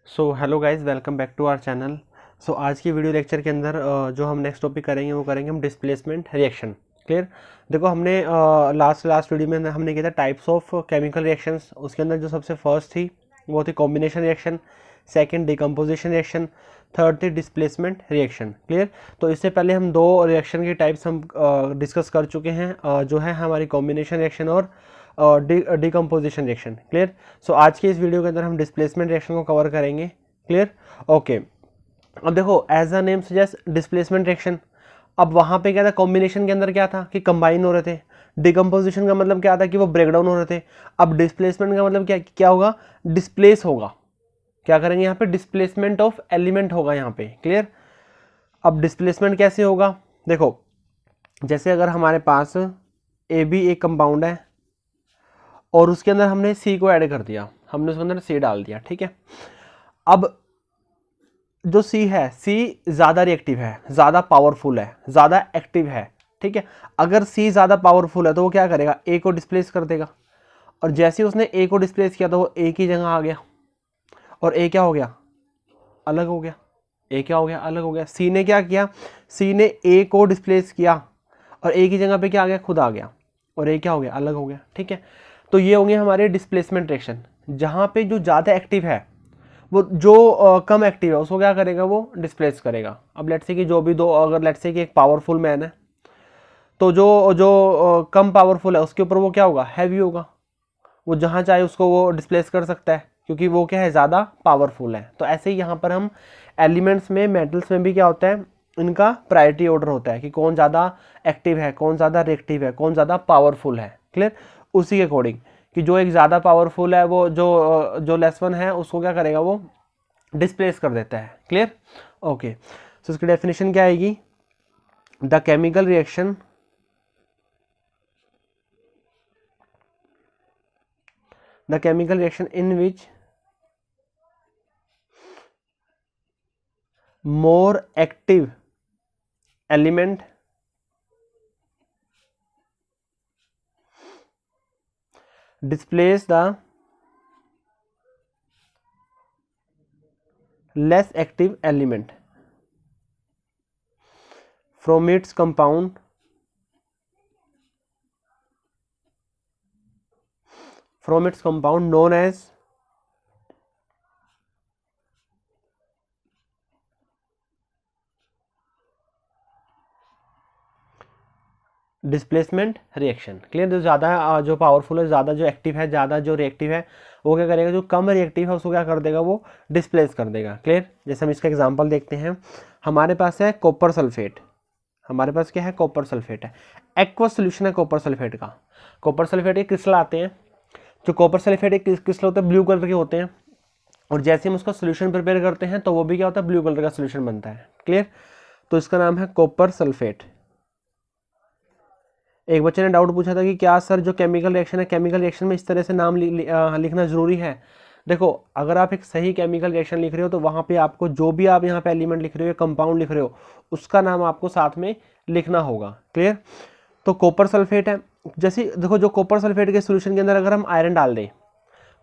So hello guys, welcome back to our channel. So आज की video lecture के अंदर जो हम नेक्स्ट टॉपिक करेंगे वो करेंगे हम डिस्प्लेसमेंट रिएक्शन। क्लियर। देखो हमने लास्ट वीडियो में हमने किया था टाइप्स ऑफ केमिकल रिएक्शंस। उसके अंदर जो सबसे फर्स्ट थी वो थी combination reaction, second decomposition reaction, third थी डिस्प्लेसमेंट रिएक्शन। क्लियर। तो इससे पहले हम दो रिएक्शन के टाइप्स हम डिस्कस कर चुके हैं, जो है हमारी कॉम्बिनेशन रिएक्शन और डिकम्पोजिशन रिएक्शन। क्लियर। सो आज के इस वीडियो के अंदर हम डिस्प्लेसमेंट रिएक्शन को कवर करेंगे। क्लियर। ओके। अब देखो as a name suggest displacement reaction. अब वहां पे क्या था, कॉम्बिनेशन के अंदर क्या था कि कंबाइन हो रहे थे। डिकम्पोजिशन का मतलब क्या था कि वो ब्रेकडाउन हो रहे थे। अब डिस्प्लेसमेंट का मतलब क्या क्या होगा, डिस्प्लेस होगा। क्या करेंगे यहाँ पे, डिस्प्लेसमेंट ऑफ एलिमेंट होगा यहाँ पे। क्लियर। अब डिस्प्लेसमेंट कैसे होगा, देखो जैसे अगर हमारे पास ए बी एक कंपाउंड है और उसके अंदर हमने सी को ऐड कर दिया, हमने उसके अंदर सी डाल दिया। ठीक है। अब जो सी है, सी ज़्यादा रिएक्टिव है, ज़्यादा पावरफुल है, ज़्यादा एक्टिव है। ठीक है। अगर सी ज़्यादा पावरफुल है तो वो क्या करेगा, ए को डिस्प्लेस कर देगा। और जैसे ही उसने ए को डिस्प्लेस किया तो वो ए की जगह आ गया और ए क्या हो गया, अलग हो गया। ए क्या हो गया, अलग हो गया। सी ने क्या किया, सी ने ए को डिस्प्लेस किया और ए की जगह पे क्या आ गया, खुद आ गया और ए क्या हो गया, अलग हो गया। ठीक है। तो ये होंगे हमारे डिस्प्लेसमेंट रिएक्शन, जहाँ पे जो ज़्यादा एक्टिव है वो जो कम एक्टिव है उसको क्या करेगा, वो डिस्प्लेस करेगा। अब लेट्स से कि जो भी दो, अगर लेट्स से कि एक पावरफुल मैन है तो जो जो कम पावरफुल है उसके ऊपर वो क्या होगा, हैवी होगा। वो जहाँ चाहे उसको वो डिस्प्लेस कर सकता है क्योंकि वो क्या है, ज़्यादा पावरफुल है। तो ऐसे ही यहाँ पर हम एलिमेंट्स में, मेटल्स में भी क्या होता है, इनका प्रायोरिटी ऑर्डर होता है कि कौन ज़्यादा एक्टिव है, कौन ज़्यादा रिएक्टिव है, कौन ज़्यादा पावरफुल है। क्लियर। उसी के अकॉर्डिंग कि जो एक ज़्यादा पावरफुल है वो जो लेस वन है उसको क्या करेगा, वो डिस्प्लेस कर देता है। क्लियर। ओके। सो इसकी डेफिनेशन क्या आएगी, the chemical reaction in which more active element displace the less active element from its compound known as displacement reaction. Clear. जो ज़्यादा जो पावरफुल है, ज़्यादा जो एक्टिव है, ज़्यादा जो रिएक्टिव है, वो क्या करेगा, जो कम रिएक्टिव है उसको क्या कर देगा, वो डिस्प्लेस कर देगा। क्लियर। जैसे हम इसका एग्जांपल देखते हैं, हमारे पास है कॉपर सल्फेट। हमारे पास क्या है, कॉपर सल्फेट है। एक्वस सोल्यूशन है कॉपर सल्फेट का। कॉपर सल्फेट के क्रिस्टल आते हैं, जो कॉपर सल्फेट के क्रिस्टल होते हैं ब्लू कलर के होते हैं, और जैसे हम उसका सोल्यूशन प्रिपेयर करते हैं तो वो भी क्या होता है, ब्लू कलर का सोल्यूशन बनता है। क्लियर। तो इसका नाम है कॉपर सल्फेट। एक बच्चे ने डाउट पूछा था कि क्या सर जो केमिकल रिएक्शन है, केमिकल रिएक्शन में इस तरह से नाम लिखना जरूरी है। देखो अगर आप एक सही केमिकल रिएक्शन लिख रहे हो तो वहाँ पे आपको जो भी आप यहाँ पे एलिमेंट लिख रहे हो, कंपाउंड लिख रहे हो, उसका नाम आपको साथ में लिखना होगा। क्लियर। तो कॉपर सल्फेट है, जैसे देखो जो कॉपर सल्फेट के सोल्यूशन के अंदर अगर हम आयरन डाल दें,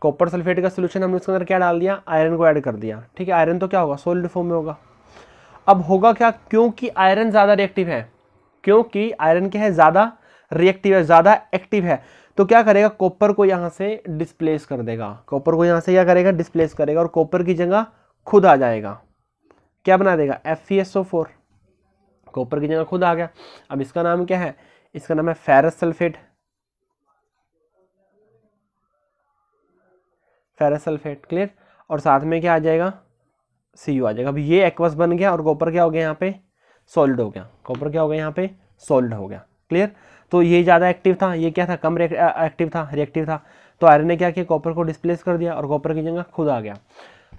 कॉपर सल्फेट का सोल्यूशन हमने उसके अंदर क्या डाल दिया, आयरन को ऐड कर दिया। ठीक है। आयरन तो क्या होगा, सॉलिड फॉर्म में होगा। अब होगा क्या, क्योंकि आयरन ज़्यादा रिएक्टिव है, क्योंकि आयरन क्या है, ज़्यादा रिएक्टिव है, ज़्यादा एक्टिव है, तो क्या करेगा, कॉपर को यहाँ से डिस्प्लेस कर देगा। कॉपर को यहाँ से क्या करेगा, डिस्प्लेस करेगा और कॉपर की जगह खुद आ जाएगा। क्या बना देगा, FeSO4। कॉपर की जगह खुद आ गया। अब इसका नाम क्या है, इसका नाम है ferrous sulphate. Ferrous sulphate. Clear. और साथ में क्या आ जाएगा, Cu आ जाएगा। अब ये एक्वस बन गया और कॉपर क्या हो गया, यहाँ पे सॉलिड हो गया। कॉपर क्या हो गया, यहाँ पे सॉलिड हो गया। क्लियर। तो ये ज़्यादा एक्टिव था, ये क्या था, कम एक्टिव था, रिएक्टिव था। तो आयरन ने क्या किया, कॉपर को डिस्प्लेस कर दिया और कॉपर की जगह खुद आ गया।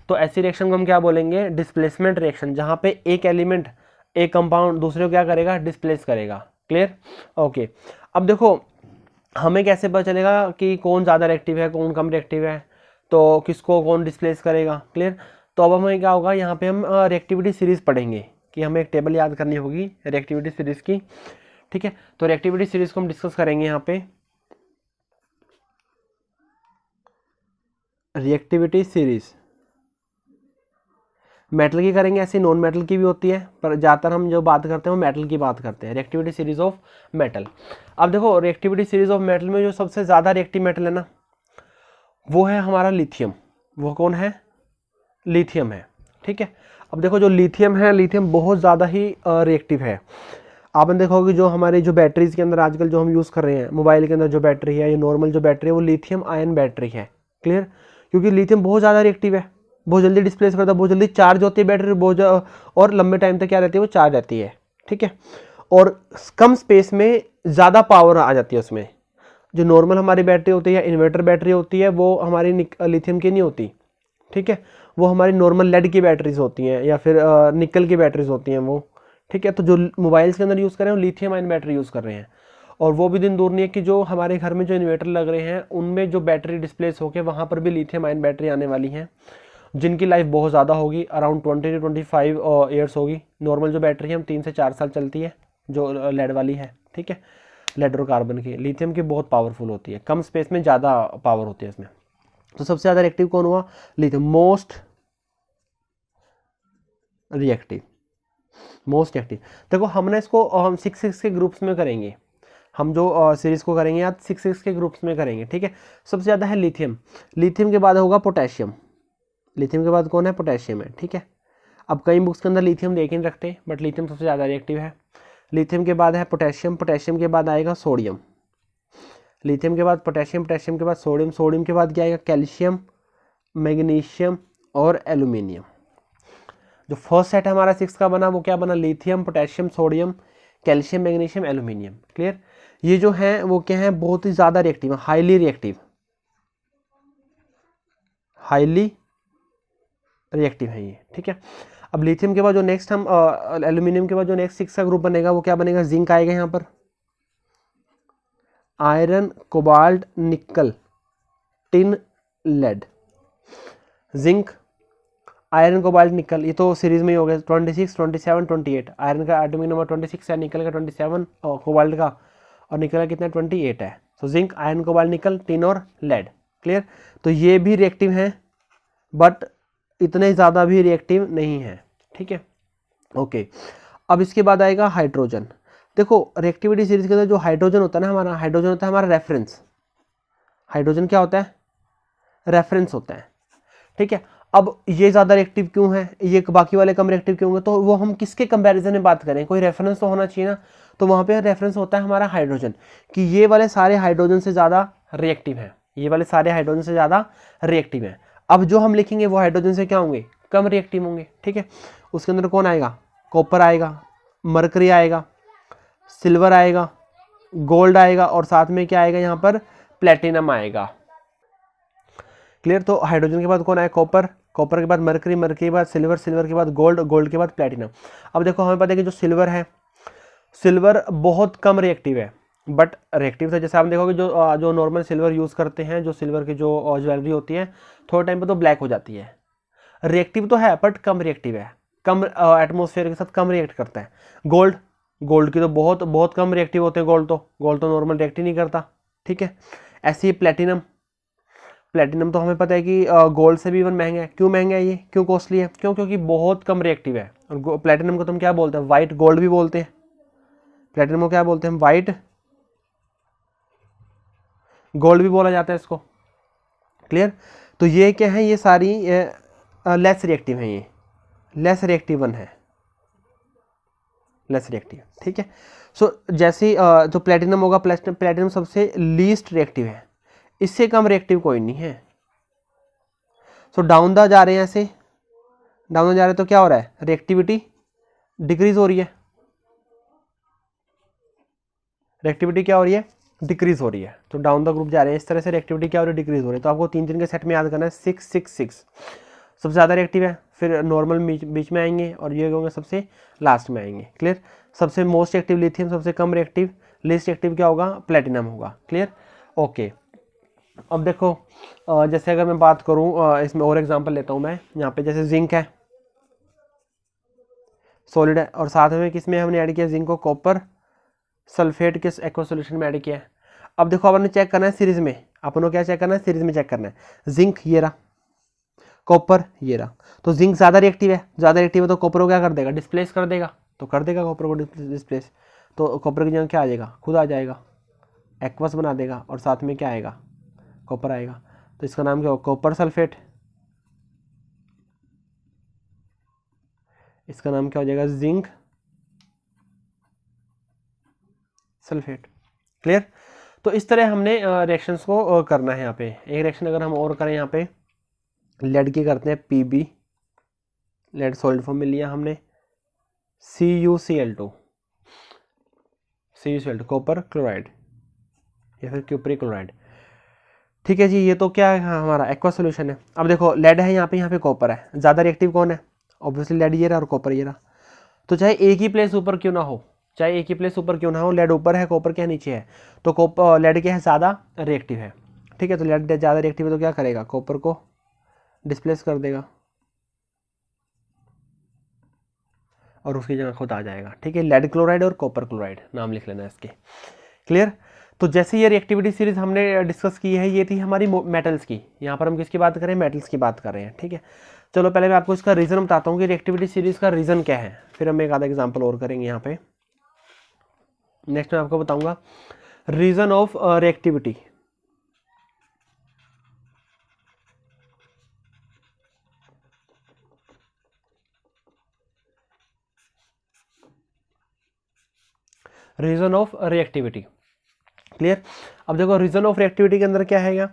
तो ऐसी रिएक्शन को हम क्या बोलेंगे, डिस्प्लेसमेंट रिएक्शन, जहाँ पे एक एलिमेंट, एक कंपाउंड दूसरे को क्या करेगा, डिस्प्लेस करेगा। क्लियर। ओके। अब देखो हमें कैसे पता चलेगा कि कौन ज़्यादा रिएक्टिव है, कौन कम रिएक्टिव है, तो किसको कौन डिस्प्लेस करेगा। क्लियर। तो अब हमें क्या होगा, यहाँ पे हम रिएक्टिविटी सीरीज पढ़ेंगे कि हमें एक टेबल याद करनी होगी रिएक्टिविटी सीरीज की। ठीक है। तो रिएक्टिविटी सीरीज को हम डिस्कस करेंगे यहाँ पे। रिएक्टिविटी सीरीज मेटल की करेंगे, ऐसे नॉन मेटल की भी होती है, पर ज़्यादातर हम जो बात करते हैं वो मेटल की बात करते हैं, रिएक्टिविटी सीरीज ऑफ मेटल। अब देखो रिएक्टिविटी सीरीज ऑफ मेटल में जो सबसे ज़्यादा रिएक्टिव मेटल है ना, वो है हमारा लिथियम। वो कौन है? लिथियम है, ठीक है। अब देखो जो लिथियम है, लिथियम बहुत ज़्यादा ही रिएक्टिव है। आपने देखा होगा जो हमारे जो बैटरीज के अंदर आजकल जो हम यूज़ कर रहे हैं, मोबाइल के अंदर जो बैटरी है या नॉर्मल जो बैटरी है वो लिथियम आयन बैटरी है, क्लियर। क्योंकि लिथियम बहुत ज़्यादा रिएक्टिव है, बहुत जल्दी डिस्प्लेस करता है, बहुत जल्दी चार्ज होती है बैटरी, और लंबे टाइम तक क्या रहती है, वो चार्ज रहती है, ठीक है। और कम स्पेस में ज़्यादा पावर आ जाती है उसमें। जो नॉर्मल हमारी बैटरी होती है या इन्वर्टर बैटरी होती है वो हमारी लिथियम की नहीं होती, ठीक है। वो हमारी नॉर्मल लेड की बैटरीज होती हैं या फिर निकल की बैटरीज होती हैं वो, ठीक है। तो जो मोबाइल्स के अंदर यूज़ कर रहे हैं वो लिथियम आयन बैटरी यूज़ कर रहे हैं। और वो भी दिन दूर नहीं है कि जो हमारे घर में जो इन्वर्टर लग रहे हैं उनमें जो बैटरी डिस्प्लेस होकर वहाँ पर भी लिथियम आयन बैटरी आने वाली हैं, जिनकी लाइफ बहुत ज़्यादा होगी, अराउंड 20 to 25 ईयर्स होगी। नॉर्मल जो बैटरी है हम 3 से 4 साल चलती है, जो लेड वाली है, ठीक है। लेड और कार्बन की, लिथियम की बहुत पावरफुल होती है, कम स्पेस में ज़्यादा पावर होती है इसमें। तो सबसे ज़्यादा रिएक्टिव कौन हुआ? Lithium, most reactive. देखो हमने इसको हम 6 के ग्रुप्स में करेंगे, हम जो सीरीज को करेंगे आज 6 के ग्रुप्स में करेंगे, ठीक है। सबसे ज़्यादा है लिथियम, लिथियम के बाद होगा पोटेशियम, लिथियम के बाद कौन है? पोटेशियम है, ठीक है। अब कई बुक्स के अंदर लिथियम देख नहीं रखते, बट लिथियम सबसे ज़्यादा रिएक्टिव है। लिथियम के बाद है पोटेशियम, पोटेशियम के बाद आएगा सोडियम, लिथियम के बाद पोटेशियम, पोटेशियम के बाद सोडियम, सोडियम के बाद क्या आएगा? कैल्शियम, मैग्नीशियम और एल्यूमिनियम। जो फर्स्ट सेट हमारा 6 का बना वो क्या बना? Lithium, potassium, sodium, calcium, magnesium, aluminium, clear. ये जो है वो क्या है? बहुत ही ज़्यादा रिएक्टिव है, हाईली रिएक्टिव, हाईली रिएक्टिव है ये, ठीक है। अब लिथियम के बाद जो नेक्स्ट हम एल्यूमिनियम के बाद जो नेक्स्ट 6 का ग्रुप बनेगा वो क्या बनेगा? जिंक आएगा यहाँ पर, iron, cobalt, nickel, tin, lead. Zinc, iron, cobalt, nickel, ये तो सीरीज में ही हो गया, 26, 27, 28। आयरन का एटॉमिक नंबर 26 है, निकल का 27 और कोबाल्ट का, और निकल का कितना? 28 है। तो zinc, iron, cobalt, nickel, tin और लेड, क्लियर। तो ये भी रिएक्टिव हैं, बट इतने ज़्यादा भी रिएक्टिव नहीं है, ठीक है, ओके। अब इसके बाद आएगा हाइड्रोजन। देखो रिएक्टिविटी सीरीज के अंदर जो हाइड्रोजन होता है ना हमारा, हाइड्रोजन होता है हमारा रेफरेंस। हाइड्रोजन क्या होता है? रेफरेंस होता है, ठीक है। अब ये ज़्यादा रिएक्टिव क्यों है, ये बाकी वाले कम रिएक्टिव क्यों होंगे? तो वो हम किसके कंपैरिजन में बात करें, कोई रेफरेंस तो होना चाहिए ना। तो वहाँ पे रेफरेंस होता है हमारा हाइड्रोजन, कि ये वाले सारे हाइड्रोजन से ज़्यादा रिएक्टिव हैं, ये वाले सारे हाइड्रोजन से ज़्यादा रिएक्टिव हैं। अब जो हम लिखेंगे वो हाइड्रोजन से क्या होंगे? कम रिएक्टिव होंगे, ठीक है। उसके अंदर कौन आएगा? कॉपर आएगा, मरकरी आएगा, सिल्वर आएगा, गोल्ड आएगा, और साथ में क्या आएगा यहाँ पर? प्लेटिनम आएगा, क्लियर। तो हाइड्रोजन के बाद कौन आएगा? कॉपर, कॉपर के बाद मरकरी, मरकरी के बाद सिल्वर, सिल्वर के बाद गोल्ड, गोल्ड के बाद प्लेटिनम। अब देखो हमें पता है कि जो सिल्वर है, सिल्वर बहुत कम रिएक्टिव है, बट रिएक्टिव था। जैसे आप देखोगे जो नॉर्मल सिल्वर यूज़ करते हैं, जो सिल्वर की जो ज्वेलरी होती है, थोड़े टाइम पे तो ब्लैक हो जाती है। रिएक्टिव तो है बट कम रिएक्टिव है, कम एटमोसफेयर के साथ कम रिएक्ट करता है। गोल्ड, गोल्ड की तो बहुत बहुत कम रिएक्टिव होते हैं, गोल्ड तो नॉर्मल रिएक्ट ही नहीं करता, ठीक है। ऐसे ही प्लेटिनम, प्लेटिनम तो हमें पता है कि गोल्ड से भी इवन महंगा है। क्यों महंगा है ये, क्यों कॉस्टली है? क्योंकि बहुत कम रिएक्टिव है। और प्लेटिनम को तुम क्या बोलते हैं? वाइट गोल्ड भी बोलते हैं। प्लेटिनम को क्या बोलते हैं? वाइट गोल्ड भी बोला जाता है इसको, क्लियर। तो ये क्या है? ये सारी लेस रिएक्टिव है, ये लेस रिएक्टिव वन है, लेस रिएक्टिव, ठीक है। सो जैसे जो प्लेटिनम होगा, प्लेटिनम सबसे लीस्ट रिएक्टिव है, इससे कम रिएक्टिव कोई नहीं है। सो डाउन द जा रहे हैं, ऐसे डाउन जा रहे हैं तो क्या हो रहा है? रिएक्टिविटी डिक्रीज हो रही है, रिएक्टिविटी क्या हो रही है? डिक्रीज हो रही है। तो डाउन द ग्रुप जा रहे हैं, इस तरह से रिएक्टिविटी क्या हो रही है? डिक्रीज हो रही है। तो आपको 3 के सेट में याद करना है, 6, 6, 6 सबसे ज़्यादा रिएक्टिव है, फिर नॉर्मल बीच में आएंगे, और ये होंगे सबसे लास्ट में आएंगे, क्लियर। सबसे मोस्ट एक्टिव लिथियम, सबसे कम रिएक्टिव, लिस्ट एक्टिव क्या होगा? प्लेटिनम होगा, क्लियर, ओके। अब देखो जैसे अगर मैं बात करूँ इसमें और एग्जांपल लेता हूँ मैं, यहाँ पे जैसे जिंक है, सॉलिड है, और साथ में किसमें हमने ऐड किया? जिंक को कॉपर सल्फेट के एक्वा सॉल्यूशन में ऐड किया है। अब देखो अपन ने चेक करना है सीरीज में, अपन को क्या चेक करना है? सीरीज में चेक करना है। जिंक ये रहा, कॉपर ये रहा। तो जिंक ज़्यादा रिएक्टिव है तो कॉपर को क्या कर देगा, डिस्प्लेस कर देगा, तो कर देगा कॉपर को डिस्प्लेस। तो कॉपर की जगह क्या आ जाएगा, खुद आ जाएगा, एक्वस बना देगा और साथ में क्या आएगा, कॉपर आएगा। तो इसका नाम क्या होगा, कॉपर सल्फेट। इसका नाम क्या हो जाएगा, जिंक सल्फेट। क्लियर। तो इस तरह हमने रिएक्शंस को करना है। यहाँ पे एक रिएक्शन अगर हम और करें, यहाँ पे लेड की करते हैं Pb, लेड सॉलिड फॉर्म में लिया हमने, CuCl2 कॉपर क्लोराइड या फिर क्यूपरी क्लोराइड। ठीक है जी, ये तो क्या है, हमारा एक्वा सोल्यूशन है। अब देखो लेड है यहाँ पे कॉपर है, ज़्यादा रिएक्टिव कौन है, ऑब्वियसली लेड ये रहा और कॉपर ये रहा। तो चाहे एक ही प्लेस ऊपर क्यों ना हो, लेड ऊपर है कॉपर क्या नीचे है, तो कॉपर लेड क्या है, ज़्यादा रिएक्टिव है। ठीक है, तो लेड ज़्यादा रिएक्टिव है तो क्या करेगा, कॉपर को डिस्प्लेस कर देगा और उसकी जगह खुद आ जाएगा। ठीक है, लेड क्लोराइड और कॉपर क्लोराइड नाम लिख लेना इसके। क्लियर। तो जैसे ये रिएक्टिविटी सीरीज हमने डिस्कस की है, ये थी हमारी मेटल्स की। यहाँ पर हम किसकी बात करें, मेटल्स की बात कर रहे हैं। ठीक है, चलो पहले मैं आपको इसका रीज़न बताता हूँ कि रिएक्टिविटी सीरीज का रीज़न क्या है, फिर हम एक आधा एग्जाम्पल और करेंगे यहाँ पे। नेक्स्ट मैं आपको बताऊंगा reason of reactivity. Reason of reactivity. Clear. अब देखो रीज़न ऑफ रिएक्टिविटी के अंदर क्या है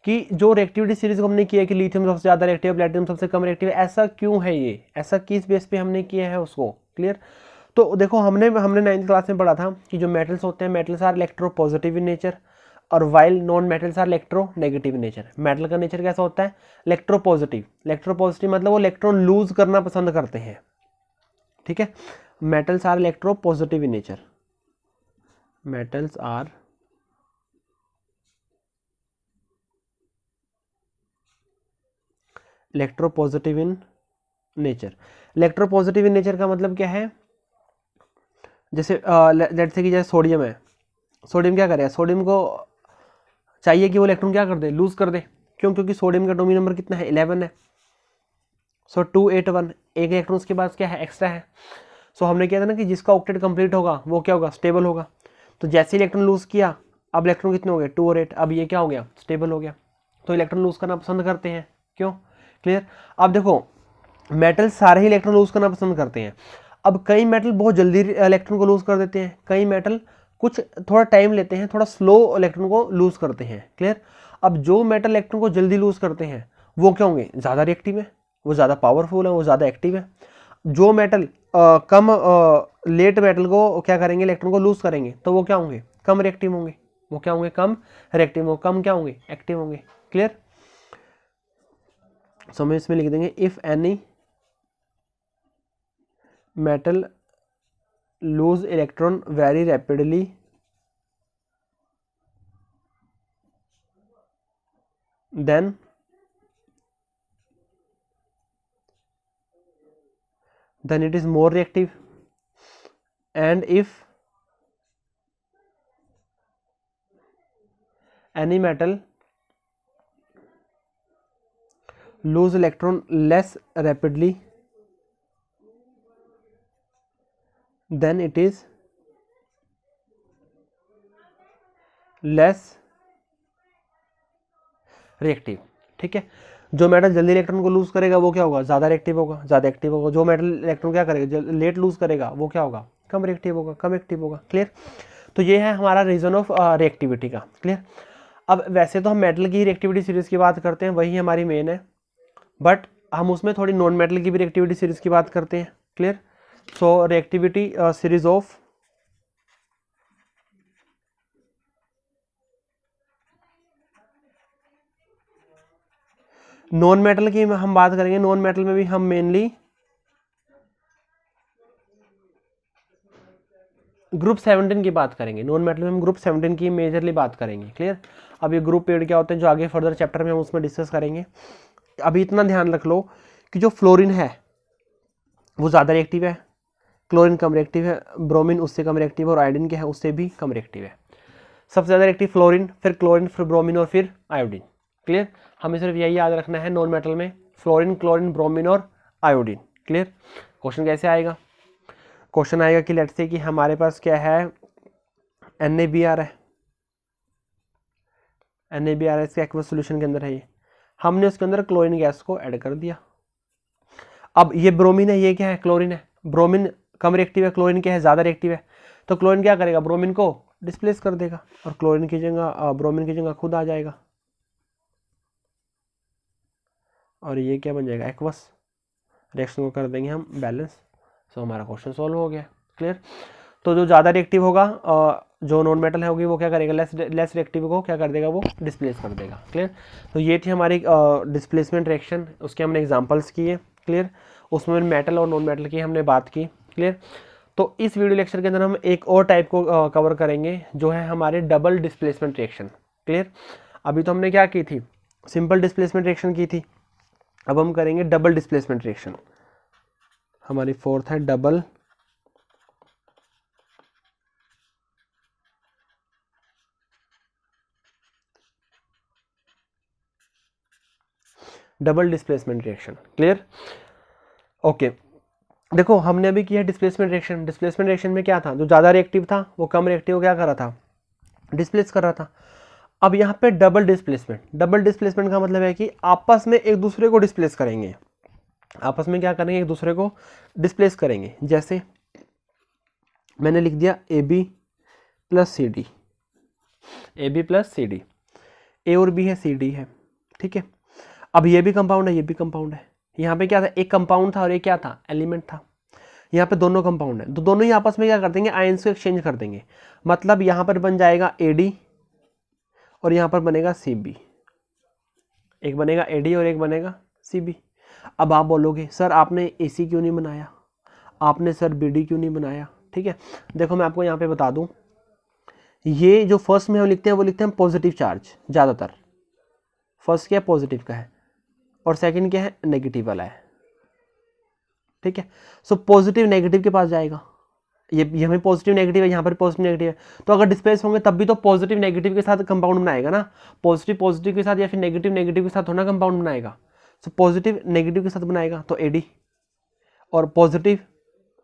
कि जो रिएक्टिविटी सीरीज को हमने किया है कि लिथियम सबसे ज़्यादा रिएक्टिव है, प्लेटिनम सबसे कम रिएक्टिव है, ऐसा क्यों है, ये ऐसा किस बेस पे हमने किया है उसको। क्लियर। तो देखो हमने 9th क्लास में पढ़ा था कि जो मेटल्स होते हैं, metals are electropositive in nature और while non metals are electronegative in nature. Metal का नेचर कैसा होता है, इलेक्ट्रोपॉजिटिव मतलब वो इलेक्ट्रॉन लूज करना पसंद करते हैं। ठीक है, metals are electropositive in nature, metals are electropositive in nature. Electropositive in nature का मतलब क्या है, जैसे लेट्स से कि जैसे सोडियम है, सोडियम क्या करेगा, सोडियम को चाहिए कि वो इलेक्ट्रॉन क्या कर दे, लूज कर दे। क्यों, क्योंकि सोडियम का एटॉमिक नंबर कितना है, 11 है। सो 281, एक इलेक्ट्रॉन उसके पास क्या है, एक्स्ट्रा है। सो हमने किया था ना कि जिसका ऑक्टेट कंप्लीट होगा वो क्या होगा, स्टेबल होगा। तो जैसे इलेक्ट्रॉन लूज किया, अब इलेक्ट्रॉन कितने हो गए, 2 और 8, अब ये क्या हो गया, स्टेबल हो गया। तो इलेक्ट्रॉन लूज करना पसंद करते हैं, क्यों। क्लियर। अब देखो मेटल सारे ही इलेक्ट्रॉन लूज करना पसंद करते हैं। अब कई मेटल बहुत जल्दी इलेक्ट्रॉन को लूज कर देते हैं, कई मेटल कुछ थोड़ा टाइम लेते हैं, थोड़ा स्लो इलेक्ट्रॉन को लूज करते हैं। क्लियर। अब जो मेटल इलेक्ट्रॉन को जल्दी लूज करते हैं वो क्या होंगे, ज़्यादा रिएक्टिव है, वो ज़्यादा पावरफुल है, वो ज़्यादा एक्टिव है। जो मेटल कम लेट मेटल को क्या करेंगे, इलेक्ट्रॉन को लूज करेंगे, तो वो क्या होंगे, कम रिएक्टिव होंगे। वो क्या होंगे, कम रिएक्टिव होंगे, कम क्या होंगे, एक्टिव होंगे। क्लियर। सो हम इसमें लिख देंगे if any metal lose electron very rapidly then it is more reactive, and if any metal lose electron less rapidly then it is less reactive। ठीक है, जो मेटल जल्दी इलेक्ट्रॉन को लूज करेगा वो क्या होगा, ज़्यादा रिएक्टिव होगा, ज़्यादा एक्टिव होगा। जो मेटल इलेक्ट्रॉन क्या करेगा, लेट लूज करेगा, वो क्या होगा, कम रिएक्टिव होगा, कम एक्टिव होगा। क्लियर। तो ये है हमारा रीजन ऑफ रिएक्टिविटी का। क्लियर। अब वैसे तो हम मेटल की रिएक्टिविटी सीरीज की बात करते हैं, वही हमारी मेन है, बट हम उसमें थोड़ी नॉन मेटल की भी रिएक्टिविटी सीरीज की बात करते हैं। Clear. So reactivity series of non metal की हम बात करेंगे। नॉन मेटल में भी हम मेनली ग्रुप 17 की बात करेंगे। नॉन मेटल में हम ग्रुप 17 की मेजरली बात करेंगे। क्लियर। अब ये ग्रुप पेड क्या होते हैं, जो आगे फर्दर चैप्टर में हम उसमें डिस्कस करेंगे। अभी इतना ध्यान रख लो कि जो फ्लोरीन है वो ज़्यादा रिएक्टिव है, क्लोरीन कम रिएक्टिव है, ब्रोमीन उससे कम रिएक्टिव है, और आयोडीन क्या है, उससे भी कम रिएक्टिव है। सबसे ज़्यादा रिएक्टिव फ्लोरीन, फिर क्लोरीन, फिर ब्रोमीन और फिर आयोडीन। क्लियर। हमें सिर्फ यही याद रखना है नॉन मेटल में फ्लोरीन, क्लोरीन, ब्रोमीन और आयोडीन। क्लियर। क्वेश्चन कैसे आएगा? क्वेश्चन आएगा कि लेट्स से कि हमारे पास क्या है, NaBr है, NaBr इसके एक्वस सोल्यूशन के अंदर है, ये हमने उसके अंदर क्लोरीन गैस को ऐड कर दिया। अब ये ब्रोमीन है, ये क्या है, क्लोरीन है। ब्रोमीन कम रिएक्टिव है, क्लोरीन क्या है, ज़्यादा रिएक्टिव है। तो क्लोरीन क्या करेगा, ब्रोमीन को डिस्प्लेस कर देगा और क्लोरीन की जगह ब्रोमीन की जगह खुद आ जाएगा और ये क्या बन जाएगा, एक्वस। रिएक्शन को कर देंगे हम बैलेंस। सो हमारा क्वेश्चन सॉल्व हो गया। क्लियर। तो जो ज़्यादा रिएक्टिव होगा, जो नॉन मेटल है होगी, वो क्या करेगा, लेस रिएक्टिव को क्या कर देगा, वो डिस्प्लेस कर देगा। क्लियर। तो ये थी हमारी डिस्प्लेसमेंट रिएक्शन, उसके हमने एग्जांपल्स किए। क्लियर। उसमें मेटल और नॉन मेटल की हमने बात की। क्लियर। तो इस वीडियो लेक्चर के अंदर हम एक और टाइप को कवर करेंगे, जो है हमारे डबल डिस्प्लेसमेंट रिएक्शन। क्लियर। अभी तो हमने क्या की थी, सिंपल डिस्प्लेसमेंट रिएक्शन की थी, अब हम करेंगे डबल डिस्प्लेसमेंट रिएक्शन। हमारी फोर्थ है double displacement reaction. Clear. Okay. देखो हमने अभी किया डिस्प्लेसमेंट रिएक्शन। डिस्प्लेसमेंट रिएक्शन में क्या था, जो ज़्यादा रिएक्टिव था वो कम रिएक्टिव क्या कर रहा था, डिस्प्लेस कर रहा था। अब यहाँ पे डबल डिस्प्लेसमेंट का मतलब है कि आपस में एक दूसरे को डिस्प्लेस करेंगे। आपस में क्या करेंगे, एक दूसरे को डिस्प्लेस करेंगे। जैसे मैंने लिख दिया AB plus CD, AB plus CD, A और B है, CD है। ठीक है। अब ये भी कंपाउंड है, ये भी कंपाउंड है। यहाँ पे क्या था, एक कंपाउंड था और एक क्या था, एलिमेंट था। यहाँ पे दोनों कंपाउंड है, तो दोनों ही आपस में क्या कर देंगे, आयंस को एक्सचेंज कर देंगे। मतलब यहाँ पर बन जाएगा AD और यहाँ पर बनेगा CB। एक बनेगा AD और एक बनेगा CB। अब आप बोलोगे सर आपने AC क्यों नहीं बनाया, आपने सर BD क्यों नहीं बनाया। ठीक है। देखो मैं आपको यहाँ पे बता दूँ, ये जो फर्स्ट में हम लिखते हैं वो लिखते हैं पॉजिटिव चार्ज ज़्यादातर। फर्स्ट क्या है, पॉजिटिव का है, और सेकंड क्या है, नेगेटिव वाला है। ठीक है। सो पॉजिटिव नेगेटिव के पास जाएगा, ये हमें पॉजिटिव नेगेटिव है, यहाँ पर पॉजिटिव नेगेटिव है, तो अगर डिस्प्लेस होंगे तब भी तो पॉजिटिव नेगेटिव के साथ कंपाउंड बनाएगा ना। पॉजिटिव पॉजिटिव के साथ या फिर नेगेटिव नेगेटिव के साथ थोड़ा कंपाउंड बनाएगा। सो पॉजिटिव नेगेटिव के साथ बनाएगा तो AD, और पॉजिटिव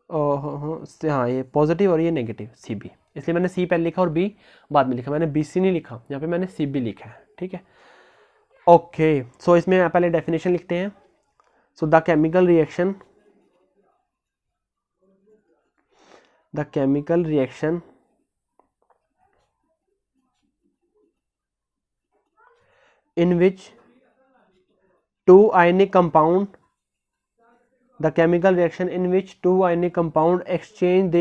हाँ ये पॉजिटिव और ये नेगेटिव CB। इसलिए मैंने C पहले लिखा और B बाद में लिखा, मैंने BC नहीं लिखा, यहाँ पे मैंने CB लिखा है। ठीक है। ओके। सो इसमें पहले डेफिनेशन लिखते हैं। So the chemical reaction in which two ionic compound exchange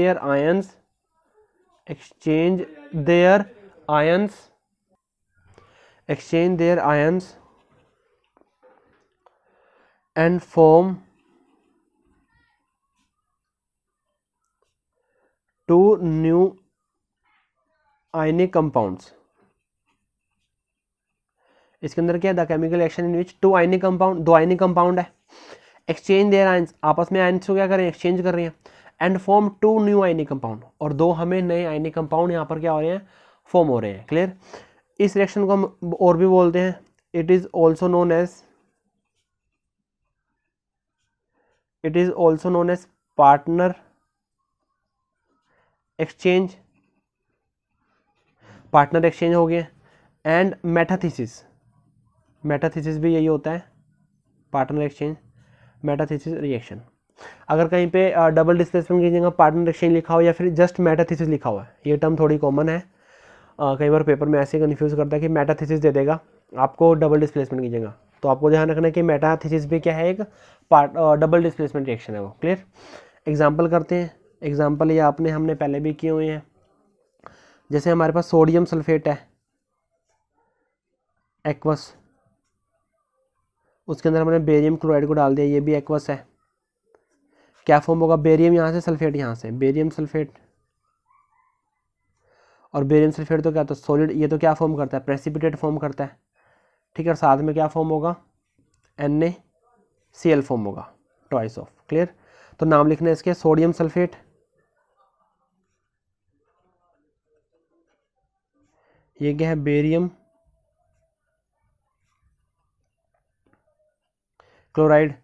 their ions and form two new ionic compounds। इसके अंदर क्या है, द केमिकल रिएक्शन इन विच दो आयनिक कंपाउंड है, एक्सचेंज देयर आयंस, आपस में आयंस को क्या कर रहे हैं, एक्सचेंज कर रहे हैं, and form two new ionic compound, और दो हमें नए आयनिक कंपाउंड यहाँ पर क्या हो रहे हैं, फॉर्म हो रहे हैं। क्लियर। इस रिएक्शन को हम और भी बोलते हैं, it is also known as partner exchange हो गया, एंड मेटाथीसिस भी यही होता है, पार्टनर एक्सचेंज, मेटाथीसिस रिएक्शन। अगर कहीं पे डबल डिस्प्लेसमेंट की जगह पार्टनर एक्सचेंज लिखा हो या फिर जस्ट मेटाथीसिस लिखा हुआ है, ये टर्म थोड़ी कॉमन है, कई बार पेपर में ऐसे कंफ्यूज करता है कि मेटाथीसिस दे देगा आपको डबल डिस्प्लेसमेंट की जगह, तो आपको ध्यान रखना है कि मेटाथीसिस भी क्या है, एक डबल डिस्प्लेसमेंट रिएक्शन है वो। क्लियर। एग्जाम्पल करते हैं। एग्जाम्पल ये हमने पहले भी किए हुए हैं। जैसे हमारे पास सोडियम सल्फेट है एक्वस, उसके अंदर हमने बेरियम क्लोराइड को डाल दिया, ये भी एक्वस है। क्या फॉर्म होगा, बेरियम यहाँ से, सल्फेट यहाँ से, बेरियम सल्फेट, और बेरियम सल्फेट तो क्या, तो सॉलिड, ये तो क्या फॉर्म करता है, प्रेसिपिटेट फॉर्म करता है। ठीक है। और साथ में क्या फॉर्म होगा, NaCl फॉर्म होगा, ट्वाइस ऑफ। क्लियर। तो नाम लिखना है इसके, सोडियम सल्फेट, ये क्या है, बेरियम क्लोराइड,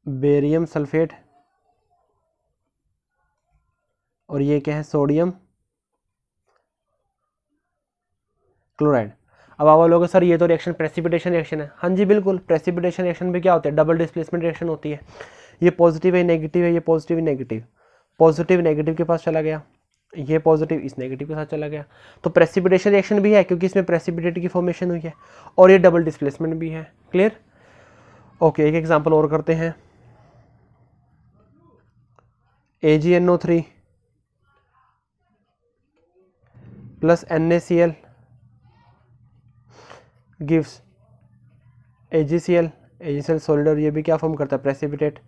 बेरियम सल्फेट, और ये क्या है, सोडियम क्लोराइड। अब आप बोलोगे सर ये तो रिएक्शन प्रेसिपिटेशन रिएक्शन है। हाँ जी बिल्कुल, प्रेसिपिटेशन रिएक्शन में क्या होता है, डबल डिस्प्लेसमेंट रिएक्शन होती है। ये पॉजिटिव है, नेगेटिव है, ये पॉजिटिव नेगेटिव, पॉजिटिव नेगेटिव के पास चला गया, ये पॉजिटिव इस नेगेटिव के साथ चला गया, तो प्रेसिपिटेशन रिएक्शन भी है क्योंकि इसमें प्रेसिपिटेट की फॉर्मेशन हुई है, और ये डबल डिस्प्लेसमेंट भी है। क्लियर? ओके, एक एग्जांपल और करते हैं। AgNO3 plus NaCl gives AgCl, AgCl solid, और ये भी क्या फॉर्म करता है, प्रेसिपिटेट,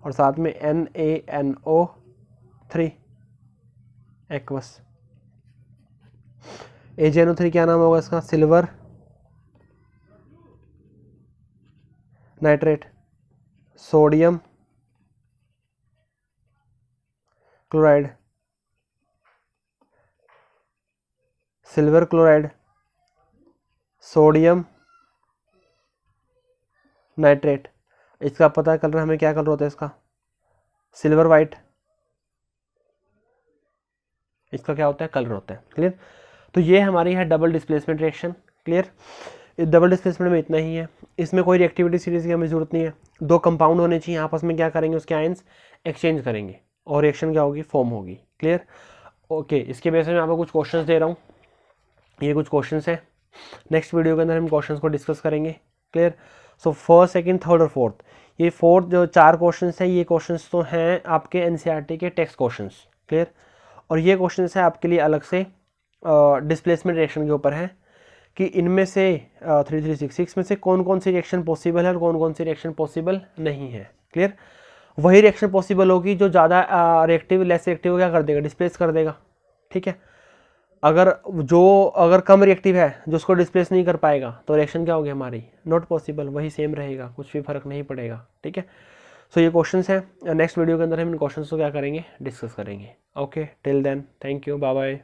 और साथ में NaNO3 एक्वस। AgNO3 क्या नाम होगा इसका, silver nitrate, sodium chloride, silver chloride, sodium nitrate. इसका पता है कलर, हमें क्या कलर होता है इसका, सिल्वर वाइट, इसका क्या होता है, कलर होता है। क्लियर? तो ये हमारी है डबल डिस्प्लेसमेंट रिएक्शन। क्लियर? इस डबल डिस्प्लेसमेंट में इतना ही है, इसमें कोई रिएक्टिविटी सीरीज की हमें जरूरत नहीं है, दो कंपाउंड होने चाहिए, आपस में क्या करेंगे, उसके आयंस एक्सचेंज करेंगे और रिएक्शन क्या होगी, फॉर्म होगी। क्लियर? ओके, इसके बेस में मैं आपको कुछ क्वेश्चंस दे रहा हूँ, ये कुछ क्वेश्चंस हैं, नेक्स्ट वीडियो के अंदर हम क्वेश्चंस को डिस्कस करेंगे। Clear? So first, second, third और फोर्थ, ये फोर्थ जो 4 क्वेश्चंस हैं, ये क्वेश्चंस तो हैं आपके एनसीईआरटी के टेक्स्ट क्वेश्चंस। क्लियर? और ये क्वेश्चंस है आपके लिए अलग से डिस्प्लेसमेंट रिएक्शन के ऊपर है कि इनमें से 3366 में से कौन कौन सी रिएक्शन पॉसिबल है और कौन कौन सी रिएक्शन पॉसिबल नहीं है। क्लियर? वही रिएक्शन पॉसिबल होगी जो ज़्यादा रिएक्टिव, लेस रिएक्टिव क्या कर देगा, डिस्प्लेस कर देगा। ठीक है? अगर कम रिएक्टिव है जो उसको डिस्प्लेस नहीं कर पाएगा तो रिएक्शन क्या होगी हमारी, नॉट पॉसिबल, वही सेम रहेगा, कुछ भी फर्क नहीं पड़ेगा। ठीक है? सो ये क्वेश्चंस हैं, नेक्स्ट वीडियो के अंदर हम इन क्वेश्चंस को क्या करेंगे, डिस्कस करेंगे। Okay, till then, thank you, bye bye.